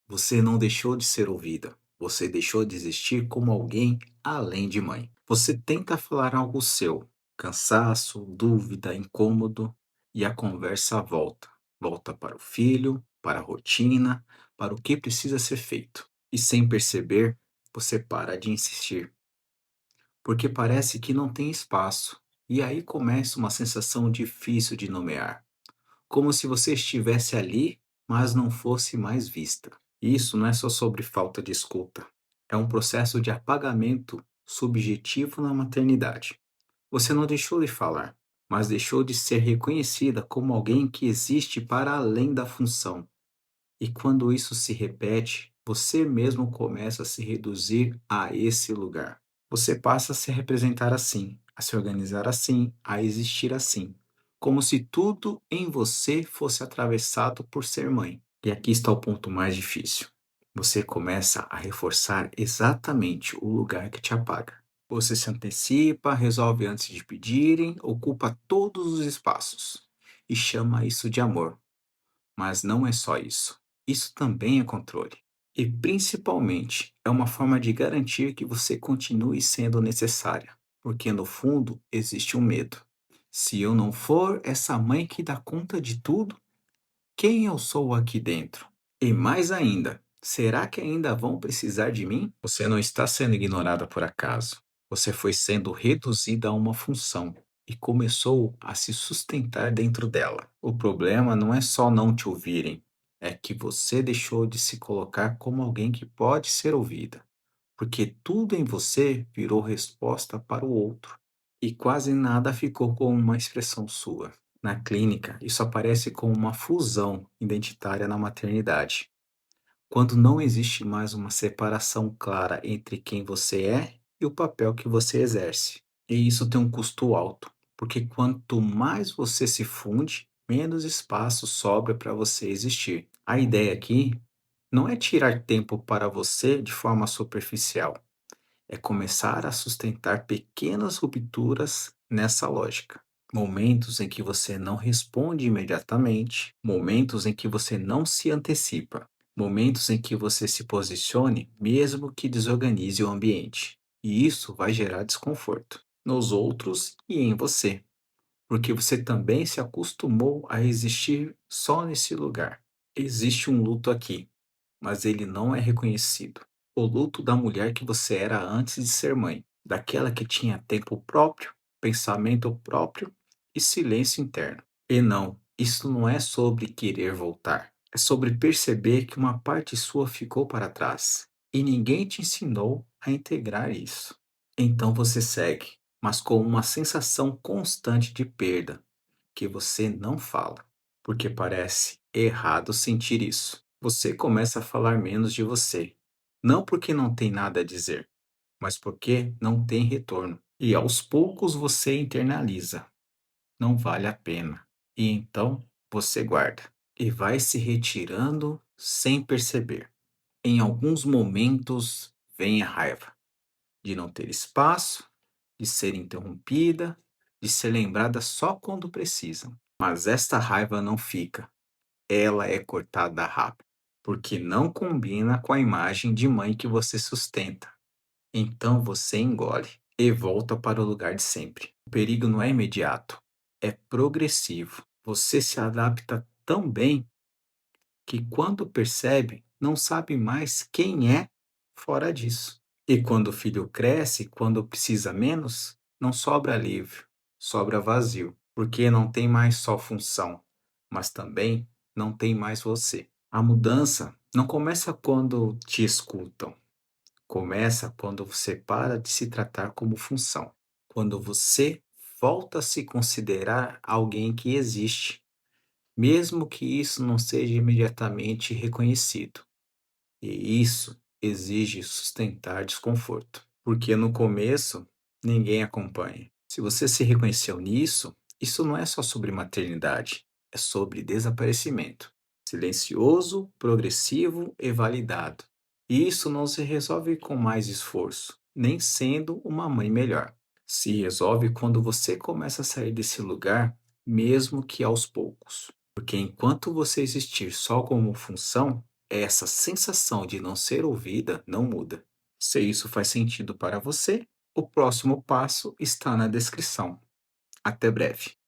Você não deixou de ser ouvida. Você deixou de existir como alguém além de mãe. Você tenta falar algo seu, cansaço, dúvida, incômodo, e a conversa volta. Volta para o filho, para a rotina, para o que precisa ser feito. E sem perceber, você para de insistir, porque parece que não tem espaço. E aí começa uma sensação difícil de nomear, como se você estivesse ali, mas não fosse mais vista. E isso não é só sobre falta de escuta, é um processo de apagamento subjetivo na maternidade. Você não deixou de falar, mas deixou de ser reconhecida como alguém que existe para além da função. E quando isso se repete, você mesmo começa a se reduzir a esse lugar. Você passa a se representar assim, a se organizar assim, a existir assim, como se tudo em você fosse atravessado por ser mãe. E aqui está o ponto mais difícil. Você começa a reforçar exatamente o lugar que te apaga. Você se antecipa, resolve antes de pedirem, ocupa todos os espaços e chama isso de amor. Mas não é só isso. Isso também é controle. E principalmente é uma forma de garantir que você continue sendo necessária, porque no fundo existe um medo. Se eu não for essa mãe que dá conta de tudo, quem eu sou aqui dentro? E mais ainda, será que ainda vão precisar de mim? Você não está sendo ignorada por acaso. Você foi sendo reduzida a uma função e começou a se sustentar dentro dela. O problema não é só não te ouvirem, é que você deixou de se colocar como alguém que pode ser ouvida, porque tudo em você virou resposta para o outro e quase nada ficou como uma expressão sua. Na clínica, isso aparece como uma fusão identitária na maternidade, quando não existe mais uma separação clara entre quem você é e o papel que você exerce. E isso tem um custo alto, porque quanto mais você se funde, menos espaço sobra para você existir. A ideia aqui não é tirar tempo para você de forma superficial, é começar a sustentar pequenas rupturas nessa lógica. Momentos em que você não responde imediatamente, momentos em que você não se antecipa, momentos em que você se posicione, mesmo que desorganize o ambiente. E isso vai gerar desconforto nos outros e em você, porque você também se acostumou a existir só nesse lugar. Existe um luto aqui, mas ele não é reconhecido. O luto da mulher que você era antes de ser mãe, daquela que tinha tempo próprio, pensamento próprio e silêncio interno. E não, isso não é sobre querer voltar. É sobre perceber que uma parte sua ficou para trás e ninguém te ensinou a integrar isso. Então você segue, mas com uma sensação constante de perda que você não fala, porque parece errado sentir isso. Você começa a falar menos de você, não porque não tem nada a dizer, mas porque não tem retorno. E aos poucos você internaliza, não vale a pena. E então você guarda e vai se retirando sem perceber. Em alguns momentos vem a raiva de não ter espaço, de ser interrompida, de ser lembrada só quando precisam. Mas esta raiva não fica, ela é cortada rápido, porque não combina com a imagem de mãe que você sustenta. Então você engole e volta para o lugar de sempre. O perigo não é imediato, é progressivo. Você se adapta tão bem que quando percebe, não sabe mais quem é fora disso. E quando o filho cresce, quando precisa menos, não sobra alívio, sobra vazio, porque não tem mais só função, mas também não tem mais você. A mudança não começa quando te escutam, começa quando você para de se tratar como função, quando você volta a se considerar alguém que existe, mesmo que isso não seja imediatamente reconhecido. E isso exige sustentar desconforto, porque no começo ninguém acompanha. Se você se reconheceu nisso, isso não é só sobre maternidade, é sobre desaparecimento. Silencioso, progressivo e validado. E isso não se resolve com mais esforço, nem sendo uma mãe melhor. Se resolve quando você começa a sair desse lugar, mesmo que aos poucos. Porque enquanto você existir só como função, essa sensação de não ser ouvida não muda. Se isso faz sentido para você, o próximo passo está na descrição. Até breve.